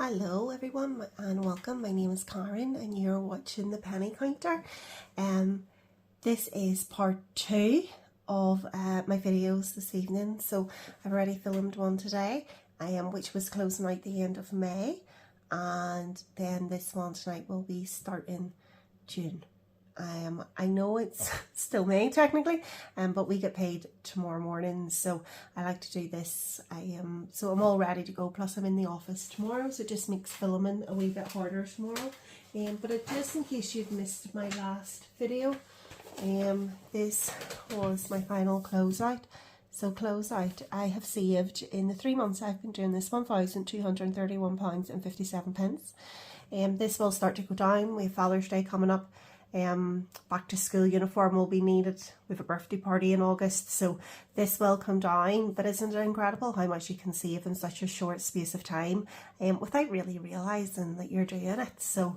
Hello everyone and welcome. My name is Karen and you're watching the penny counter. This is part 2 of my videos this evening. So I've already filmed one today, which was closing out the end of May, and then this one tonight will be starting June. I know it's still May technically, but we get paid tomorrow morning, so I like to do this. So I'm all ready to go, plus I'm in the office tomorrow, so it just makes filming a wee bit harder tomorrow. But just in case you've missed my last video, this was my final closeout. So closeout, I have saved in the 3 months I've been doing this £1,231.57. This will start to go down. We have Father's Day coming up. Back to school uniform will be needed. We have a birthday party in August, so this will come down. But isn't it incredible how much you can save in such a short space of time, without really realising that you're doing it? So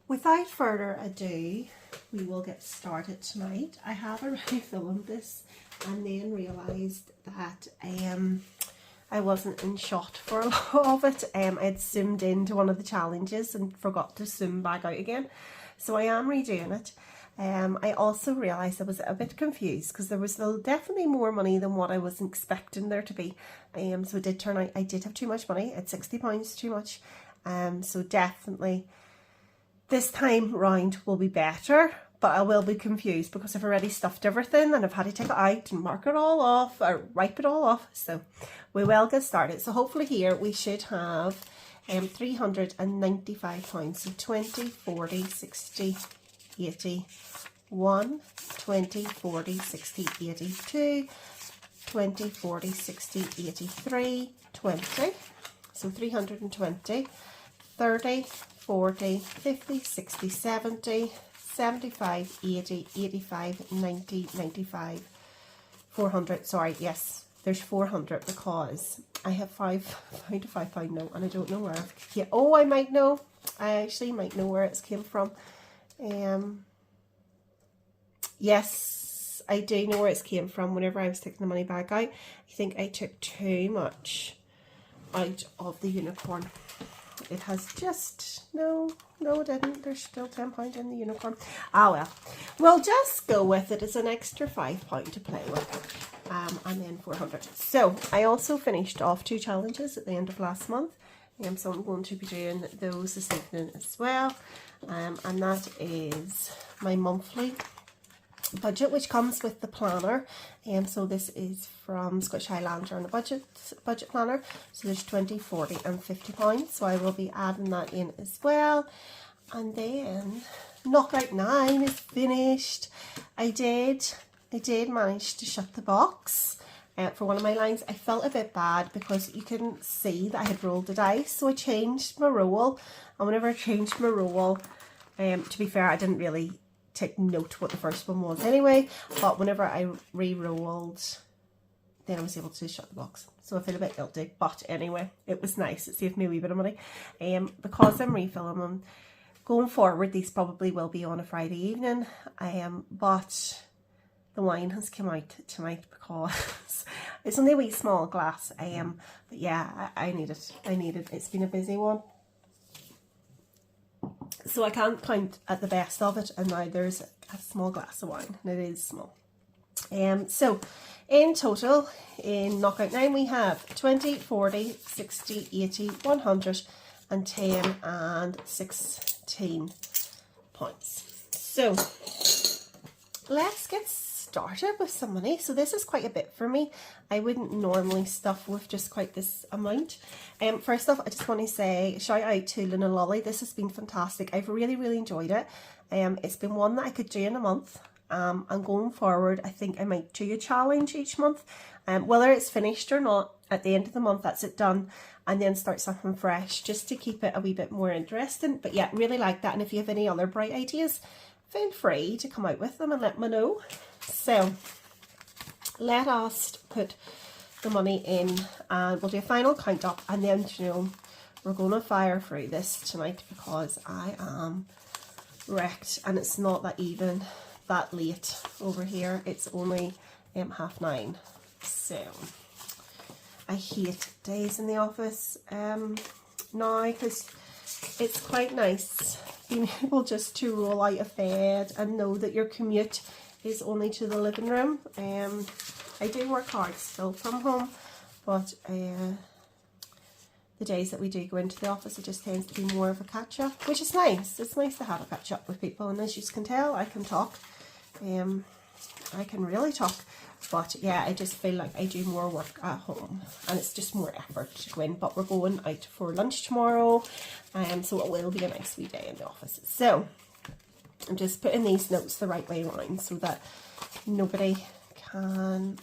without further ado, we will get started tonight. I have already filmed this and then realised that I wasn't in shot for a lot of it. I had zoomed into one of the challenges and forgot to zoom back out again. So I am redoing it. I also realised I was a bit confused because there was definitely more money than what I was expecting there to be. So it did turn out I did have too much money at £60 too much. So definitely this time round will be better. But I will be confused because I've already stuffed everything and I've had to take it out and mark it all off or wipe it all off. So we will get started. So hopefully here we should have £395. So 20, 40, 60, 80, 1, 20, 40, 60, 82, 20, 40, 60, 83, 20. So 320, 30, 40, 50, 60, 70, 75, 80, 85, 90, 95, 400, sorry, yes, there's 400 because I have found a £5 note and I don't know where it came. Oh, I might know. I actually might know where it came from. Yes, I do know where it came from. Whenever I was taking the money back out, I think I took too much out of the unicorn. It has just, no it didn't, there's still £10 in the unicorn. Ah well, we'll just go with it as an extra £5 to play with, and then 400. So I also finished off 2 challenges at the end of last month, so I'm going to be doing those this evening as well, and that is my monthly budget, which comes with the planner. So this is from Scottish Highlander and the budget planner. So there's 20, 40 and £50. So I will be adding that in as well. And then Knockout 9 is finished. I did manage to shut the box for one of my lines. I felt a bit bad because you couldn't see that I had rolled the dice. So I changed my roll, and whenever I changed my roll, to be fair, I didn't really take note what the first one was anyway, but whenever I re-rolled, then I was able to shut the box. So I feel a bit guilty, but anyway, it was nice. It saved me a wee bit of money. Because I'm refilling them, going forward, these probably will be on a Friday evening. But the wine has come out tonight because it's only a wee small glass. But yeah, I need it. It's been a busy one. So I can't count at the best of it, and now there's a small glass of wine, and it is small. So in total, in Knockout 9, we have 20, 40, 60, 80, 100, and 10 and 16 points. So let's get started with some money. So this is quite a bit for me. I wouldn't normally stuff with just quite this amount. First off, I just want to say shout out to Luna Lolly. This has been fantastic. I've really enjoyed it. It's been one that I could do in a month. And going forward, I think I might do a challenge each month. Whether it's finished or not, at the end of the month, that's it done. And then start something fresh just to keep it a wee bit more interesting. But yeah, really like that. And if you have any other bright ideas, feel free to come out with them and let me know. So let us put the money in and we'll do a final count up, and then, you know, we're going to fire through this tonight because I am wrecked and it's not that even that late over here. It's only 9:30. So I hate days in the office now, because it's quite nice being able just to roll out of bed and know that your commute is only to the living room. I do work hard still from home, but the days that we do go into the office, it just tends to be more of a catch up, which is nice. It's nice to have a catch up with people, and as you can tell, I can talk. I can really talk, but yeah, I just feel like I do more work at home, and it's just more effort to go in. But we're going out for lunch tomorrow, so it will be a nice wee day in the office. So I'm just putting these notes the right way around so that nobody can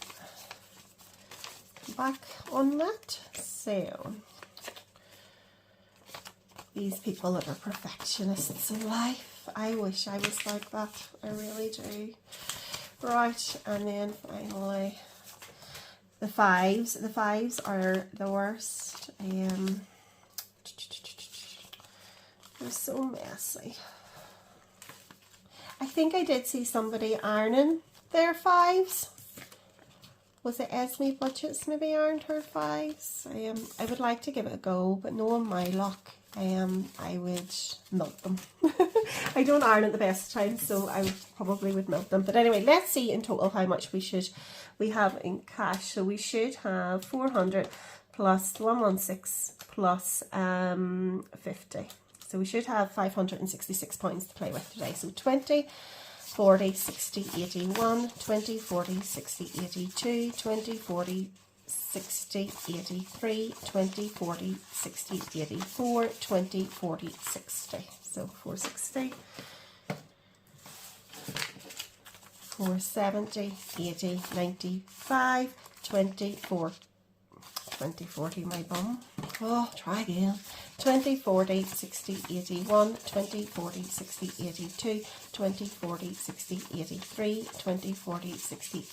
come back on that. So these people that are perfectionists in life, I wish I was like that. I really do. Right, and then finally the fives. The fives are the worst. They're so messy. I think I did see somebody ironing their fives. Was it Esme Budgets maybe ironed her fives? I would like to give it a go, but knowing my luck, I would melt them. I don't iron at the best of times, so I probably would melt them. But anyway, let's see in total how much we have in cash. So we should have 400 plus 116 plus 50. So we should have £566 to play with today. So 20, 40, 60, 81, 20, 40, 60, 82, 20, 40, 60, 83, 20, 40, 60, 84, 20, 40, 60. So 460, 470, 80, 95, 24, 20, 40, my bum. Oh, try again. 20, 40, 60, 81, 20, 40, 60, 82, 20, 40, 60, 83, 20, 40, 60,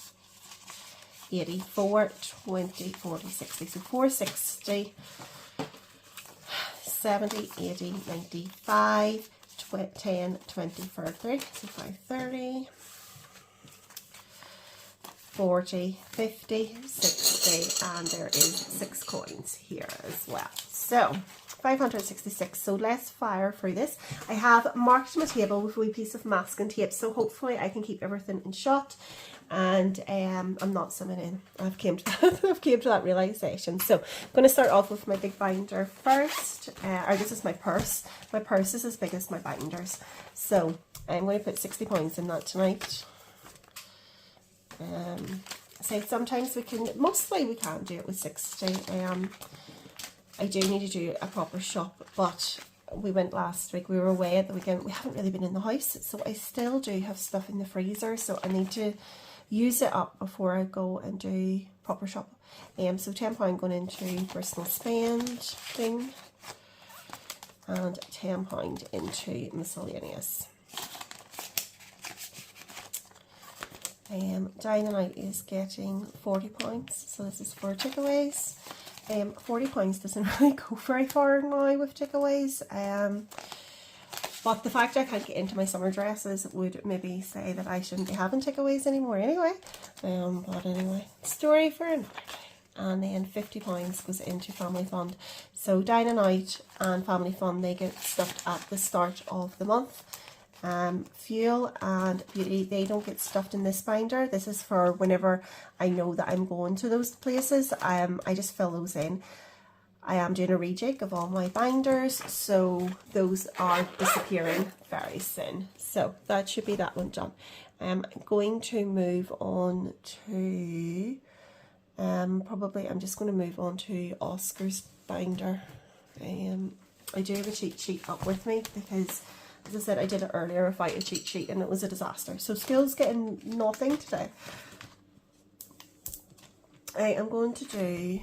84, 20, 40, 60. So 460, 70, 80, 95, 10, 20, 30. So 530. 40, 50, 60, and there is 6 coins here as well. So 566. So let's fire through this. I have marked my table with a wee piece of masking tape, so hopefully I can keep everything in shot, and I'm not summing in. I've came to that realization. So I'm going to start off with my big binder first, or this is my purse. My purse is as big as my binders, so I'm going to put £60 in that tonight. So sometimes mostly we can do it with 60. I do need to do a proper shop, but we went last week, we were away at the weekend, we haven't really been in the house, so I still do have stuff in the freezer, so I need to use it up before I go and do proper shop. So £10 going into personal spending, and £10 into miscellaneous. Dynamite is getting £40, so this is for takeaways. £40 doesn't really go very far now with takeaways, but the fact I can't get into my summer dresses would maybe say that I shouldn't be having takeaways anymore anyway. But anyway, story for another day. And then £50 goes into Family Fund. So Dynamite and Family Fund, they get stuffed at the start of the month. Fuel and Beauty, they don't get stuffed in this binder. This is for whenever I know that I'm going to those places. I just fill those in. I am doing a rejig of all my binders, so those are disappearing very soon. So that should be that one done. I'm going to move on to I'm just going to move on to Oscar's binder. I do have a cheat sheet up with me because, as I said, I did it earlier without a cheat sheet and it was a disaster. So School's getting nothing today. I am going to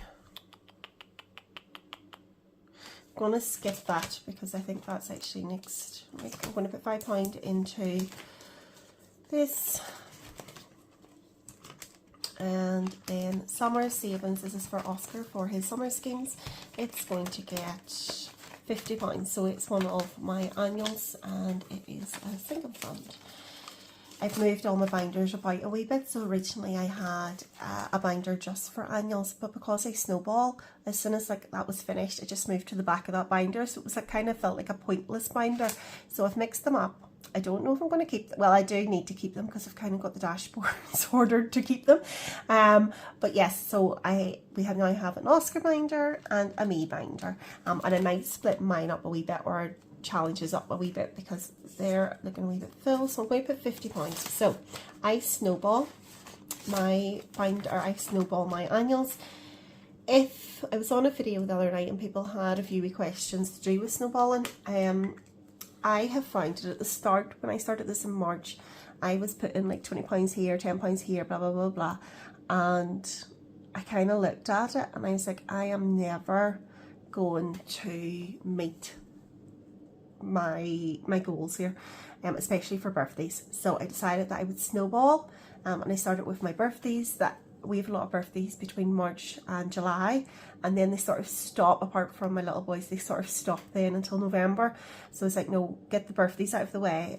skip that because I think that's actually next. I'm going to put £5 into this. And then Summer Savings, this is for Oscar for his summer schemes. It's going to get £50, so it's one of my annuals and it is a single fund. I've moved all my binders about a wee bit. So originally I had a binder just for annuals, but because I snowball, as soon as like that was finished, I just moved to the back of that binder. So it was like kind of felt like a pointless binder. So I've mixed them up. I don't know if I'm going to keep them. Well, I do need to keep them because I've kind of got the dashboards ordered to keep them. But yes, so we now have an Oscar binder and a me binder. And I might split mine up a wee bit, or challenges up a wee bit, because they're looking a wee bit full. So I'm going to put 50 points. So I snowball my binder, or I snowball my annuals. If I was on a video the other night and people had a few wee questions to do with snowballing, I have found it at the start, when I started this in March, I was putting like £20 here, £10 here, blah, blah, blah, blah. And I kind of looked at it and I was like, I am never going to meet my goals here, especially for birthdays. So I decided that I would snowball, and I started with my birthdays. That we have a lot of birthdays between March and July, and then they sort of stop, apart from my little boys, they sort of stop then until November. So it's like, no, get the birthdays out of the way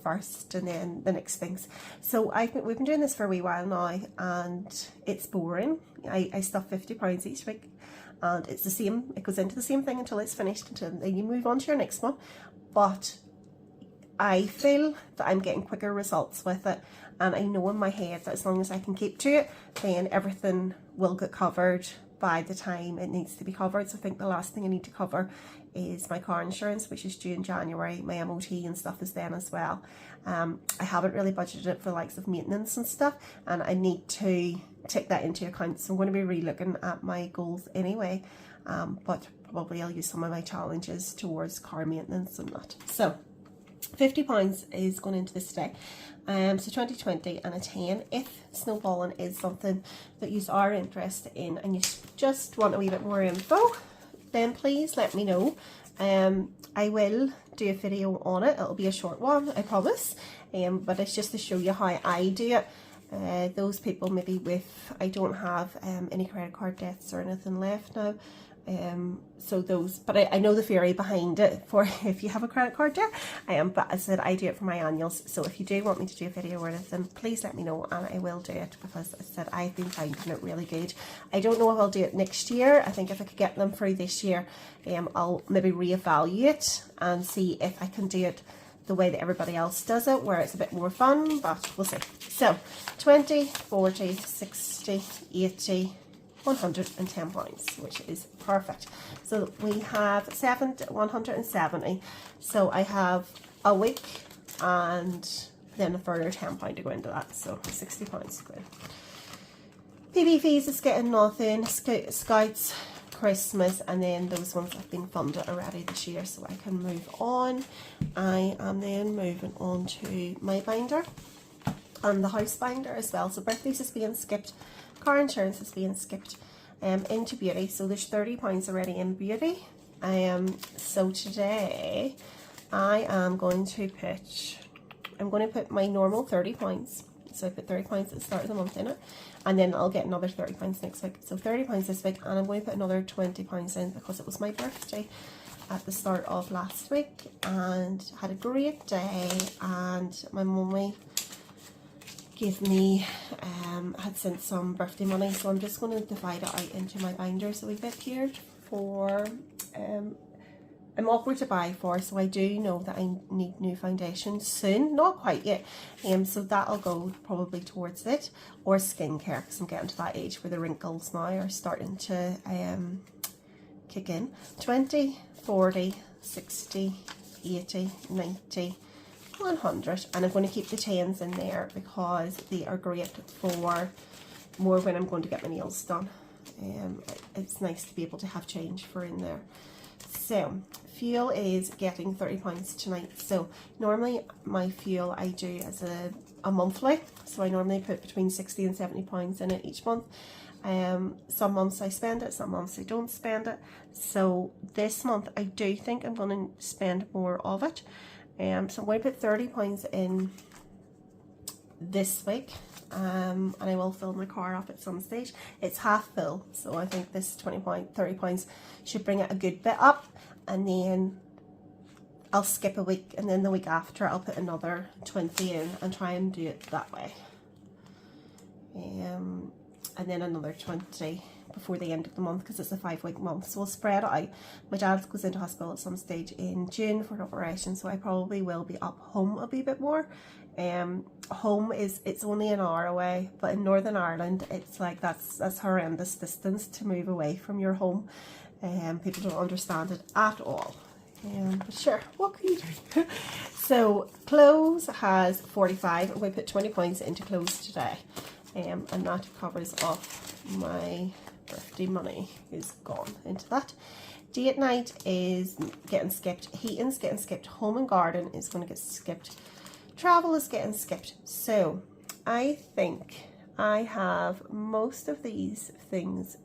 first, and then the next things. So we've been doing this for a wee while now, and it's boring. I stuff £50 each week, and it's the same, it goes into the same thing until it's finished, until then you move on to your next one. But I feel that I'm getting quicker results with it, and I know in my head that as long as I can keep to it, then everything will get covered by the time it needs to be covered. So I think the last thing I need to cover is my car insurance, which is due in January. My MOT and stuff is then as well. I haven't really budgeted it for the likes of maintenance and stuff, and I need to take that into account. So I'm going to be re-looking at my goals anyway, but probably I'll use some of my challenges towards car maintenance and that. So £50 is going into this today. So 20, 20 and a 10. If snowballing is something that you are interested in and you just want a wee bit more info, then please let me know. I will do a video on it. It'll be a short one, I promise, but it's just to show you how I do it. Those people maybe I don't have any credit card debts or anything left now. So those, but I know the theory behind it for if you have a credit card debt. But as I said, I do it for my annuals. So if you do want me to do a video or anything, please let me know and I will do it, because as I said, I've been finding it really good. I don't know if I'll do it next year. I think if I could get them through this year, I'll maybe reevaluate and see if I can do it the way that everybody else does it, where it's a bit more fun, but we'll see. So 20, 40, 60, 80, £110, which is perfect. So we have 170. So I have a week and then a further £10 to go into that. So £60 good. PB fees is getting nothing. Scouts, Christmas, and then those ones have been funded already this year, so I can move on. I am then moving on to my binder and the house binder as well. So birthdays is being skipped. Car insurance is being skipped into beauty, so there's £30 already in beauty. So today I am going to put my normal £30. So I put £30 at the start of the month in it, and then I'll get another £30 next week. So £30 this week, and I'm going to put another £20 in because it was my birthday at the start of last week, and had a great day, and my mummy gave me, had sent some birthday money, so I'm just going to divide it out into my binders a wee bit here for, I'm awkward to buy for, so I do know that I need new foundation soon, not quite yet, so that'll go probably towards it, or skincare, because I'm getting to that age where the wrinkles now are starting to kick in. 20, 40, 60, 80, 90, 100, and I'm going to keep the 10s in there because they are great for more when I'm going to get my nails done. It's nice to be able to have change for in there. So fuel is getting £30 tonight. So normally my fuel I do as a monthly, so I normally put between £60 and £70 in it each month. Some months I spend it, some months I don't spend it. So this month I do think I'm going to spend more of it. So I'm going to put £30 in this week, and I will fill my car up at some stage. It's half full, so I think this £30 should bring it a good bit up, and then I'll skip a week, and then the week after I'll put another 20 in and try and do it that way. And then another 20 before the end of the month, because it's a 5-week month, so we'll spread it out. My dad goes into hospital at some stage in June for an operation, so I probably will be up home a wee bit more. Home it's only an hour away, but in Northern Ireland it's like that's horrendous distance to move away from your home. People don't understand it at all. But sure, what can you do? So clothes has 45. We put £20 into clothes today, and that covers off my birthday money is gone into that. Date night is getting skipped. Heating's getting skipped. Home and garden is going to get skipped. Travel is getting skipped. So I think I have most of these things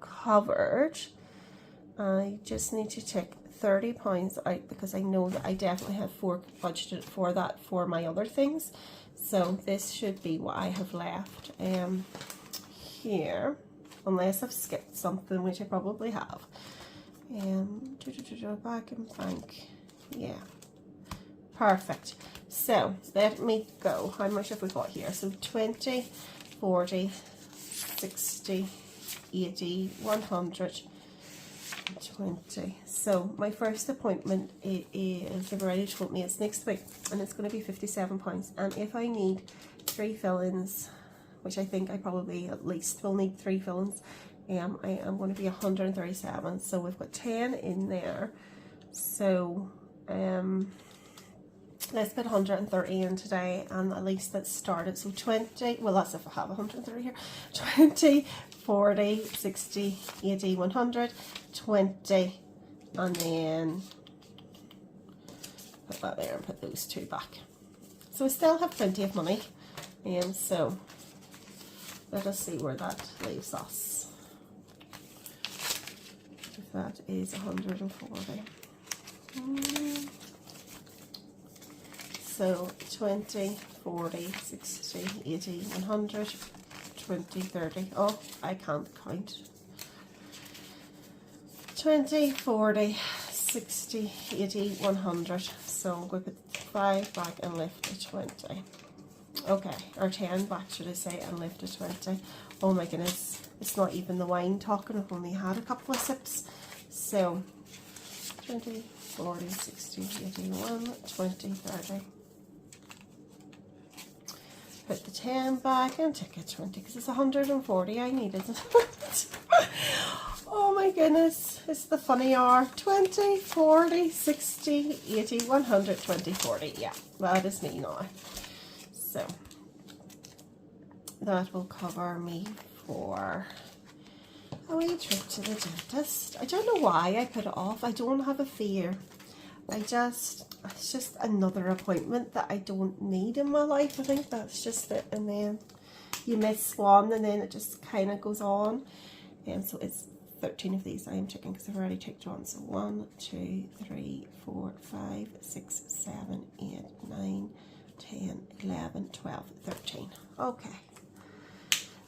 covered. I just need to take £30 out because I know that I definitely have budgeted for that for my other things. So this should be what I have left here, unless I've skipped something, which I probably have. Back in bank, yeah, perfect. So let me go. How much have we got here? So 20, 40, 60, 80, 100, 20. So my first appointment is, they've already told me it's next week, and it's going to be £57. And if I need 3 fill-ins, which I think I probably at least will need 3 fill-ins, I am going to be 137. So we've got 10 in there. So let's put 130 in today, and at least let's start it. So 20, well that's if I have 130 here. 20, 40, 60, 80, 100, 20, and then put that there and put those 2 back. So we still have plenty of money, and so let us see where that leaves us. If that is 140. So 20, 40, 60, 80, 100, 20, 30. Oh, I can't count. 20, 40, 60, 80, 100. So I'm going to put 5 back and lift to 20. Okay, or 10 back, should I say, and lift to 20. Oh my goodness, it's not even the wine talking. I've only had a couple of sips. So 20, 40, 60, 81, 20, 30. Put the 10 back and take a 20 because it's 140 I need, isn't it? Oh my goodness, it's the funny hour. 20, 40, 60, 80, 100, 20, 40. Yeah, that is me now. So that will cover me for a wee trip to the dentist. I don't know why I put it off. I don't have a fear. It's just another appointment that I don't need in my life. I think that's just it. And then you miss one and then it just kind of goes on. And so it's 13 of these I am checking because I've already checked on. So 1, 2, 3, 4, 5, 6, 7, 8, 9, 10, 11, 12, 13. Okay.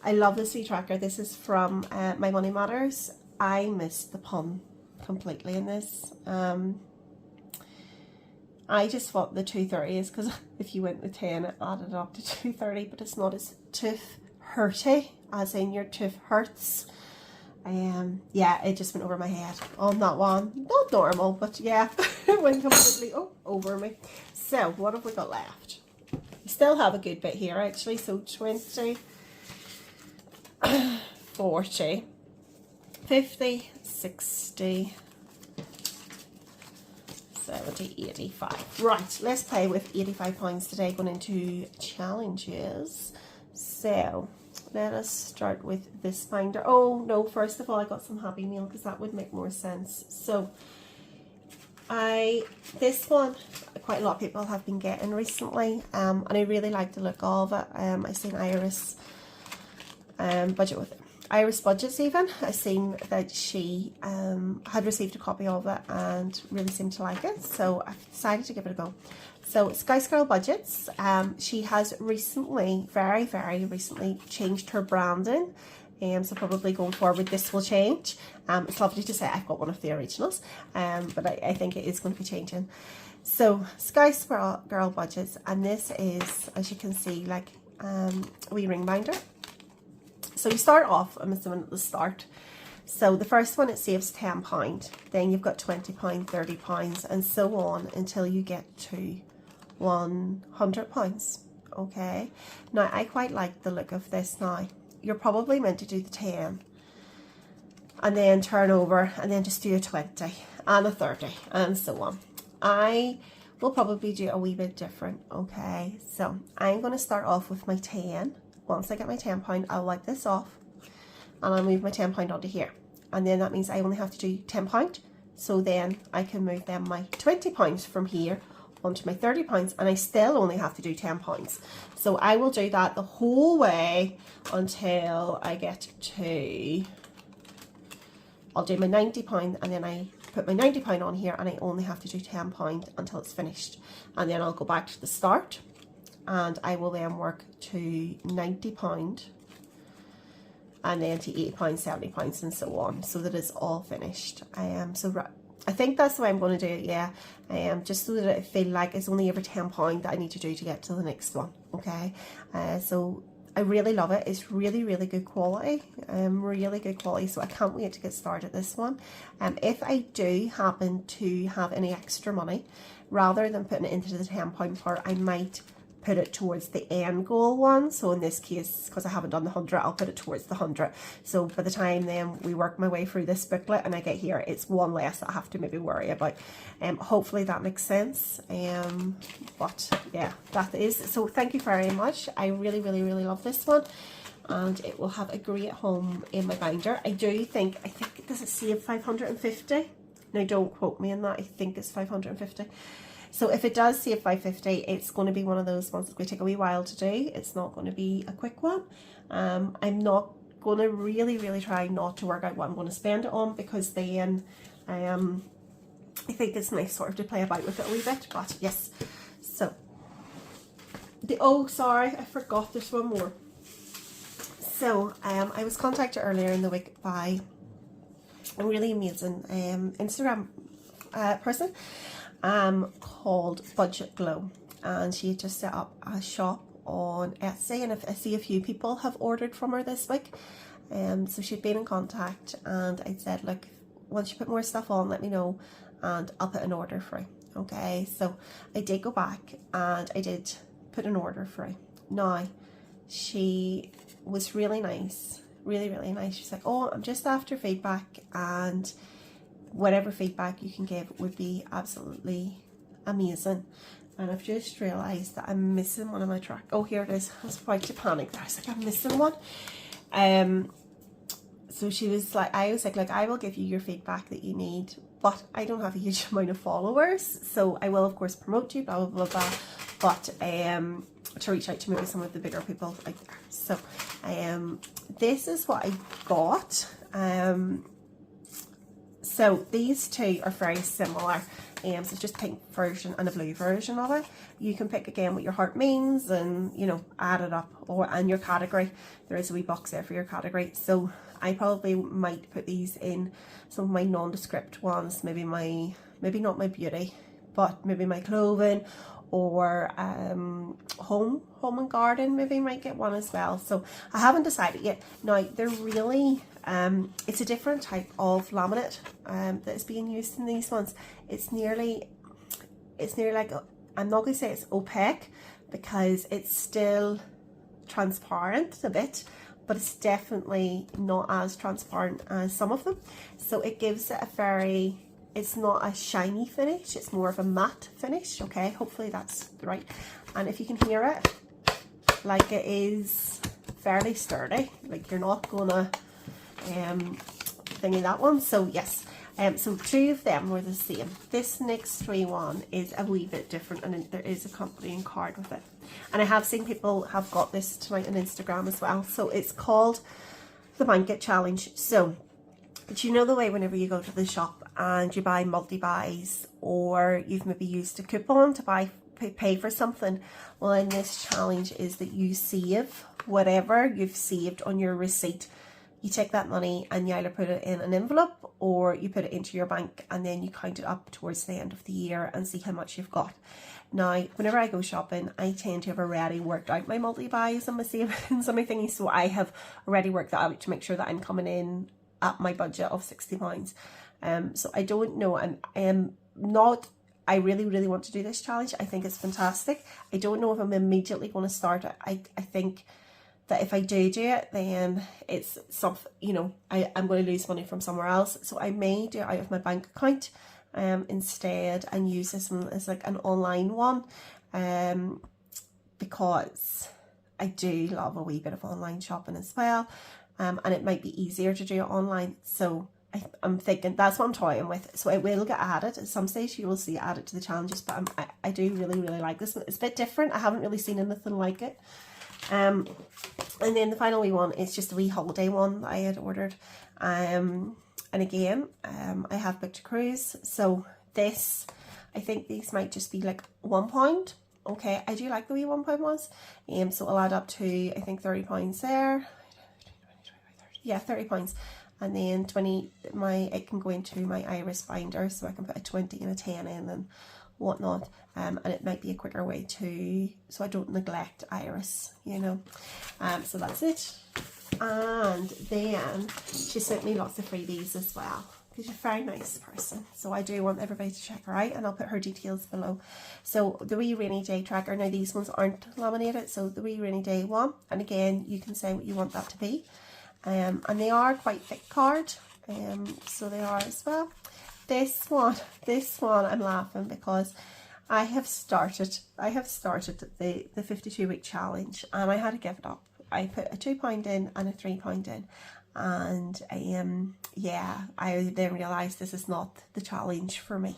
I love this wee tracker. This is from My Money Matters. I missed the pun completely in this. I just thought the 230 is because if you went with 10 it added up to 230, but it's not. It's tooth hurty, as in your tooth hurts. Yeah, it just went over my head on that one. Not normal, but yeah, it went completely over me. So what have we got left? We still have a good bit here actually. So 20, 40, 50, 60, 70, 85. Right, let's play with £85 today going into challenges. So let us start with this binder. Oh no, first of all I got some Happy Meal because that would make more sense. So this one quite a lot of people have been getting recently, and I really like the look of it. I seen Iris budget with it. Iris Budgets even. I seen that she had received a copy of it and really seemed to like it, so I decided to give it a go. So Scouse Girl Budgets, she has recently, very recently changed her branding. So probably going forward this will change. It's lovely to say I've got one of the originals, but I think it is going to be changing. So Scouse Girl Budgets, and this is, as you can see, like a wee ring binder. So you start off, I'm assuming at the start. So the first one, it saves £10, then you've got £20, £30, and so on until you get to £100. Okay, now I quite like the look of this. Now you're probably meant to do the 10 and then turn over and then just do a 20 and a 30 and so on. I will probably do a wee bit different. Okay, so I'm going to start off with my 10. Once I get my £10, I'll wipe this off and I'll move my £10 onto here, and then that means I only have to do £10, so then I can move then my £20 from here onto my £30, and I still only have to do £10. So I will do that the whole way until I get to, I'll do my £90, and then I put my £90 on here, and I only have to do £10 until it's finished, and then I'll go back to the start and I will then work to £90 and then to £80, £70 and so on, so that it's all finished. So I think that's the way I'm going to do it, yeah. Just so that I feel like it's only every £10 that I need to do to get to the next one, okay? So I really love it. It's really, really good quality, really good quality. So I can't wait to get started this one. If I do happen to have any extra money, rather than putting it into the £10 part, I might put it towards the end goal one. So in this case, because I haven't done the 100, I'll put it towards the 100. So by the time then we work my way through this booklet and I get here, it's one less that I have to maybe worry about. Hopefully that makes sense. But yeah, that is. So thank you very much. I really, really, really love this one, and it will have a great home in my binder. I think, does it save 550? Now don't quote me on that. I think it's 550. So if it does save 550, it's going to be one of those ones that's going to take a wee while to do. It's not going to be a quick one. I'm not going to really try not to work out what I'm going to spend it on, because then I think it's nice sort of to play about with it a wee bit. But yes, so oh sorry, I forgot there's one more. So I was contacted earlier in the week by a really amazing Instagram person called Budget Glow, and she just set up a shop on Etsy, and I see a few people have ordered from her this week. So she'd been in contact, and I said, look, once you put more stuff on, let me know and I'll put an order through. Okay, so I did go back and I did put an order through. Now she was really nice, really nice. She's like, oh, I'm just after feedback, and whatever feedback you can give would be absolutely amazing. And I've just realised that I'm missing one of my tracks. Oh, here it is. I was about to panic there. I was like, I'm missing one. So she was like, I was like, look, I will give you your feedback that you need, but I don't have a huge amount of followers, so I will of course promote you, blah blah blah blah, but to reach out to maybe some of the bigger people out there. So this is what I got. So these two are very similar. So it's just pink version and a blue version of it. You can pick again what your heart means, and you know, add it up, and your category. There is a wee box there for your category. So I probably might put these in some of my nondescript ones, maybe not my beauty, but maybe my clothing, or home and garden maybe might get one as well. So I haven't decided yet. Now they're really it's a different type of laminate that is being used in these ones. It's nearly like, I'm not going to say it's opaque, because it's still transparent a bit, but it's definitely not as transparent as some of them. So it gives it a very, it's not a shiny finish, it's more of a matte finish. Okay, hopefully that's right. And if you can hear it, like, it is fairly sturdy, like you're not gonna thingy that one. So yes, so two of them were the same. This next wee one is a wee bit different, and there is a accompanying card with it. And I have seen people have got this tonight on Instagram as well. So it's called the Blanket Challenge. So, do you know the way whenever you go to the shop and you buy multi-buys, or you've maybe used a coupon to pay for something? Well, in this challenge is that you save whatever you've saved on your receipt you take that money and you either put it in an envelope or you put it into your bank, and then you count it up towards the end of the year and see how much you've got. Now, whenever I go shopping, I tend to have already worked out my multi-buys and my savings and my thingies, so I have already worked that out to make sure that I'm coming in at my budget of £60. So I don't know, and I am not, I really want to do this challenge. I think it's fantastic. I don't know if I'm immediately going to start it. I think that if I do it, then it's something, you know, I'm going to lose money from somewhere else. So I may do it out of my bank account instead, and use this one as like an online one, because I do love a wee bit of online shopping as well, and it might be easier to do it online. So I'm thinking that's what I'm toying with. So it will get added at some stage. You will see it added to the challenges, but I do really like this one. It's a bit different. I haven't really seen anything like it. And then the final wee one is just a wee holiday one that I had ordered. And again, I have booked a cruise. So this, I think these might just be like £1. Okay, I do like the wee £1 ones. So I'll add up to, I think, £30 there. Yeah, £30. And then 20, it can go into my iris binder, so I can put a 20 and a 10 in and whatnot, and it might be a quicker way to, so I don't neglect iris, you know. So that's it. And then she sent me lots of freebies as well, because she's a very nice person, so I do want everybody to check her out, and I'll put her details below. So the wee rainy day tracker, now these ones aren't laminated, so the wee rainy day one, and again you can say what you want that to be. And they are quite thick card, so they are as well. This one I'm laughing because I have started the 52-week challenge, and I had to give it up. I put a £2 in and a £3 in, and yeah, I then realised this is not the challenge for me.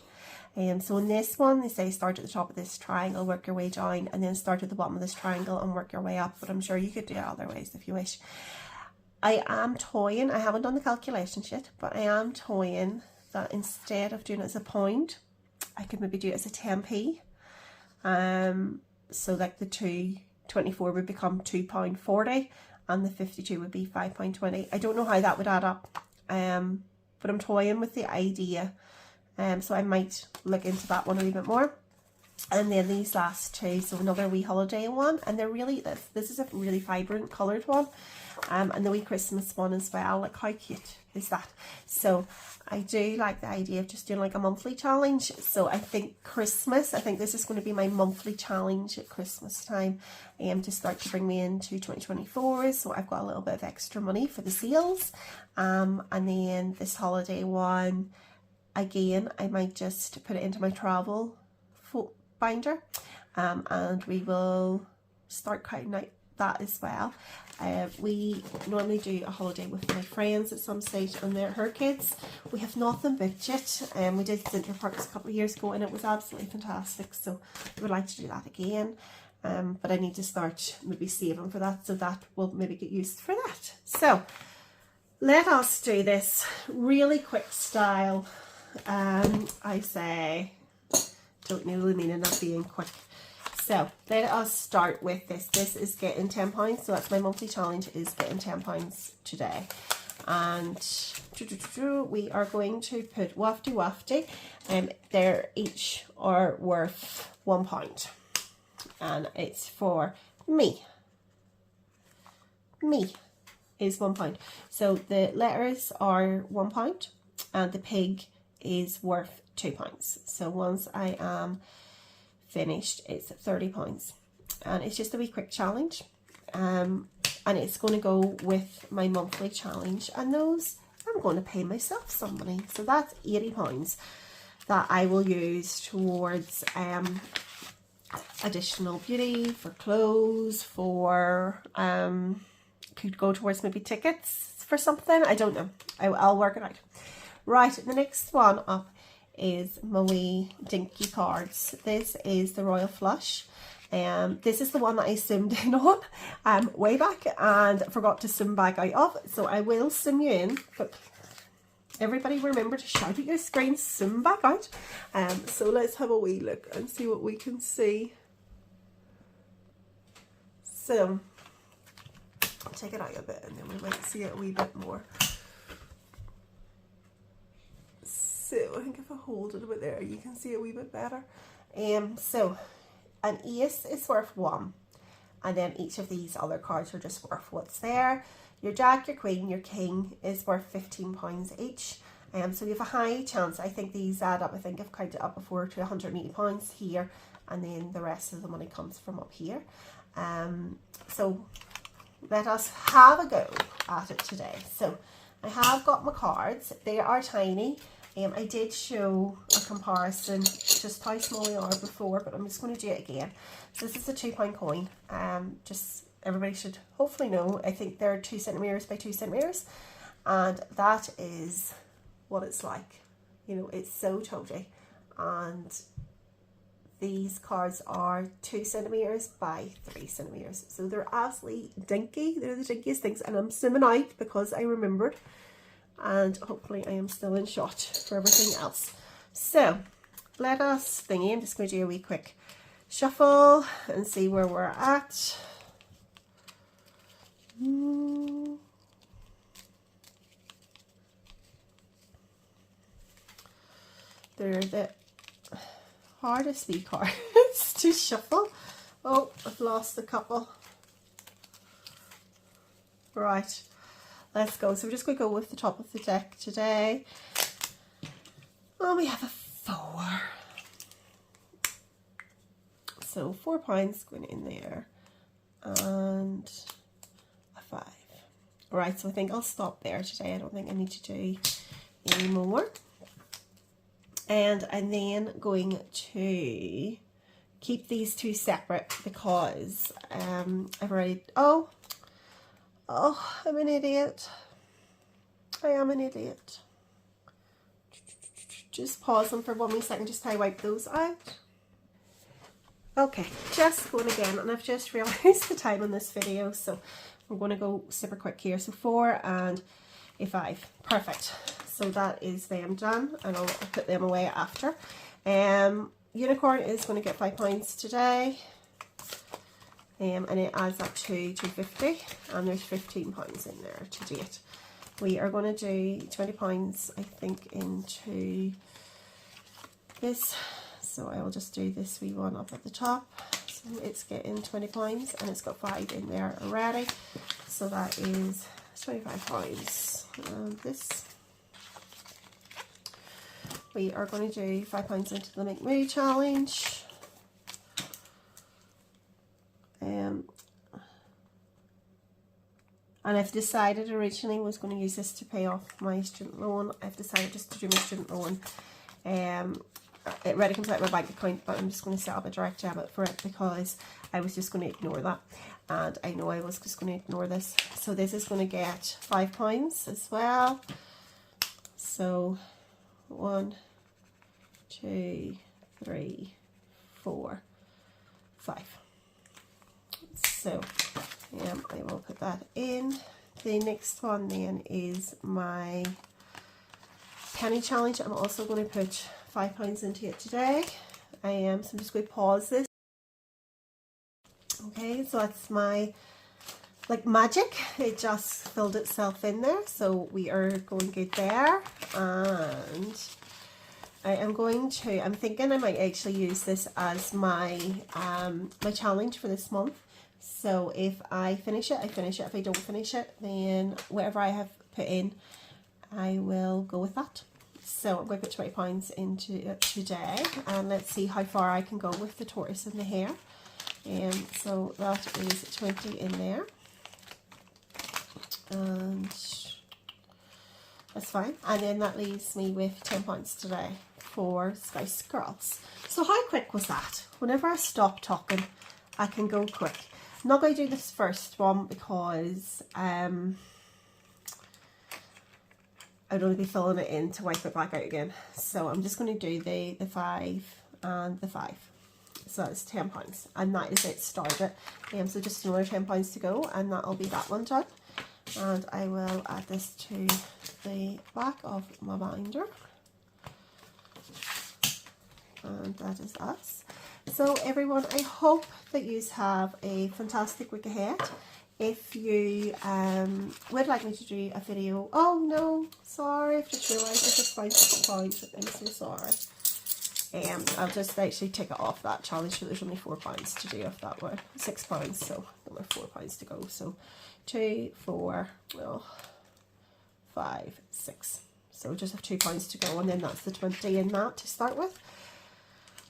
So in this one, they say start at the top of this triangle, work your way down, and then start at the bottom of this triangle and work your way up. But I'm sure you could do it other ways if you wish. I am toying, I haven't done the calculations yet, but I am toying that instead of doing it as a pound, I could maybe do it as a 10p. So like the 2.24 would become £2.40, and the 52 would be £5.20. I don't know how that would add up, but I'm toying with the idea, so I might look into that one a wee bit more. And then these last two, so another wee holiday one, and they're really, this is a really vibrant coloured one, and the wee Christmas one as well. Like, how cute is that? So I do like the idea of just doing like a monthly challenge. So I think Christmas, I think this is going to be my monthly challenge at Christmas time, to start to bring me into 2024. So I've got a little bit of extra money for the sales, and then this holiday one, again, I might just put it into my travel binder, and we will start counting out that as well. We normally do a holiday with my friends at some stage, and they're her kids. We have nothing booked yet. We did Centre Parks a couple of years ago, and it was absolutely fantastic, so I would like to do that again. But I need to start maybe saving for that, so that will maybe get used for that. So let us do this really quick style. I say, don't know the meaning of being quick. So let us start with this. This is getting £10, so that's my monthly challenge, is getting £10 today. And we are going to put Waffty, they're each are worth £1, and it's for me. Me is £1. So the letters are £1, and the pig is worth £2. So once I am finished, it's £30, and it's just a wee quick challenge, and it's going to go with my monthly challenge, and those I'm going to pay myself some money. So that's £80 that I will use towards additional beauty, for clothes, for could go towards maybe tickets for something, I don't know. I'll work it out. Right, the next one up is my wee dinky cards. This is the Royal Flush. This is the one that I zoomed in on way back and forgot to zoom back out of. So I will zoom you in, but everybody remember to shout at your screen, zoom back out. So let's have a wee look and see what we can see. So take it out a bit and then we might see it a wee bit more. So I think if I hold it a bit there, you can see a wee bit better. So an ace is worth 1, and then each of these other cards are just worth what's there. Your jack, your queen, your king is worth £15 each. So you have a high chance. I think these add up, I think I've counted up before, to £180 here, and then the rest of the money comes from up here. So let us have a go at it today. So I have got my cards. They are tiny. I did show a comparison just how small they are before, but I'm just going to do it again. So this is a £2 coin. Just everybody should hopefully know. I think they're 2 centimeters by 2 centimeters, and that is what it's like. You know, it's so toady. And these cards are 2 centimeters by 3 centimeters, so they're absolutely dinky. They're the dinkiest things, and I'm zooming out because I remembered. And hopefully I am still in shot for everything else. So let us thingy. I'm just going to do a wee quick shuffle and see where we're at. They're the hardest wee cards to shuffle. Oh, I've lost a couple. Right. Let's go. So we're just going to go with the top of the deck today. Oh, we have a 4. So £4 going in there. And a 5. Alright, so I think I'll stop there today. I don't think I need to do any more. And I'm then going to keep these two separate because I've already... Oh, I'm an idiot. I am an idiot. Just pause them for 1 wee second just to wipe those out. Okay, just going again, and I've just realised the time on this video, so I'm going to go super quick here. So 4 and a 5. Perfect. So that is them done, and I'll put them away after. Unicorn is going to get £5 today. And it adds up to £2.50, and there's £15 in there to date. We are going to do £20, I think, into this. So I will just do this wee one up at the top. So it's getting £20, and it's got 5 in there already. So that is £25. And this, we are going to do £5 into the McMoo challenge. And I've decided originally was going to use this to pay off my student loan. I've decided just to do my student loan. It already comes out of my bank account, but I'm just going to set up a direct debit for it because I was just going to ignore that. And I know I was just going to ignore this. So this is going to get £5 as well. So 1, 2, 3, 4, 5. So I will put that in. The next one then is my penny challenge. I'm also going to put £5 into it today. So I'm just going to pause this. Okay, so that's my like magic. It just filled itself in there, so we are going good there. And I am going to, I'm thinking I might actually use this as my my challenge for this month. So if I finish it, I finish it. If I don't finish it, then whatever I have put in, I will go with that. So I'm going to put £20 into it today, and let's see how far I can go with the tortoise and the hare. So that is 20 in there, and that's fine. And then that leaves me with £10 today for Scouse girls. So how quick was that? Whenever I stop talking, I can go quick. I'm not going to do this first one because I'd only be filling it in to wipe it back out again. So I'm just going to do the 5 and the 5. So that's £10, and that is it started. So just another £10 to go, and that'll be that one done. And I will add this to the back of my binder. And that is us. So everyone, I hope that you have a fantastic week ahead. if you would like me to do a video. Oh no, sorry, I've just realised I just found £6. I'm so sorry. I'll just actually take it off that challenge, so there's only £4 to do off that one. £6, so only £4 to go. So 2, 4, well, 5, 6. So just have £2 to go, and then that's the 20 in that to start with.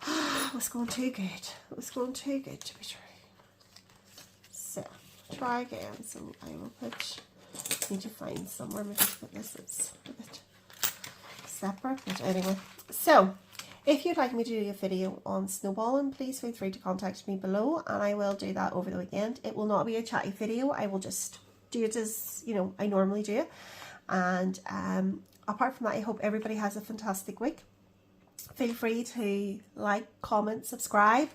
It was going too good. It was going too good to be true. So try again. So I will need to find somewhere. Maybe put this. It's a bit separate, but anyway. So if you'd like me to do a video on snowballing, please feel free to contact me below, and I will do that over the weekend. It will not be a chatty video. I will just do it as, you know, I normally do it. And apart from that, I hope everybody has a fantastic week. Feel free to like, comment, subscribe,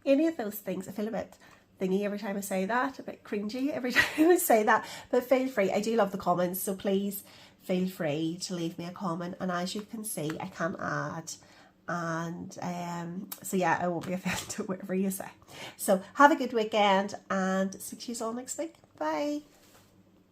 any of those things. I feel a bit thingy every time I say that, a bit cringy every time I say that, but feel free. I do love the comments, so please feel free to leave me a comment. And as you can see, I can add, and so yeah, I won't be offended whatever you say. So have a good weekend, and see you all next week. Bye.